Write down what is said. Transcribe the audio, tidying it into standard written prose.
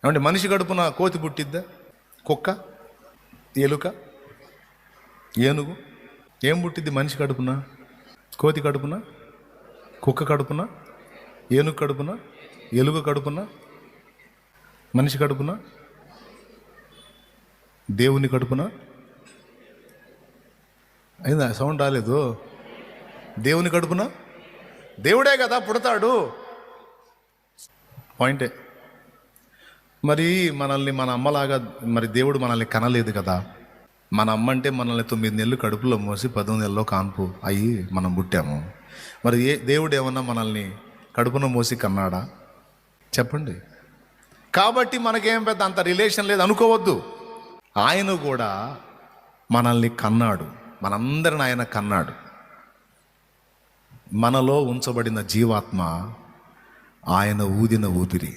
ఏమంటే మనిషి కడుపున కోతి పుట్టిద్దా? కుక్క, ఎలుక, ఏనుగు ఏం పుట్టిద్ది? మనిషి కడుపున, కోతి కడుపున, కుక్క కడుపున, ఏనుగు కడుపున, ఎలుక కడుపున, మనిషి కడుపున, దేవుని కడుపున. అయిందా? సౌండ్ రాలేదు. దేవుని కడుపున దేవుడే కదా పుడతాడు. పాయింటే. మరి మనల్ని మన అమ్మలాగా మరి దేవుడు మనల్ని కనలేదు కదా. మన అమ్మ అంటే మనల్ని 9 నెలలు కడుపులో మోసి 10 నెలల్లో కాన్పు అయ్యి మనం పుట్టాము. మరి దేవుడు ఏమన్నా మనల్ని కడుపున మోసి కన్నాడా? చెప్పండి. కాబట్టి మనకేం పెద్ద అంత రిలేషన్ లేదు అనుకోవద్దు. ఆయన కూడా మనల్ని కన్నాడు, మనందరిని ఆయన కన్నాడు. మనలో ఉంచబడిన జీవాత్మ ఆయన ఊదిన ఊపిరి.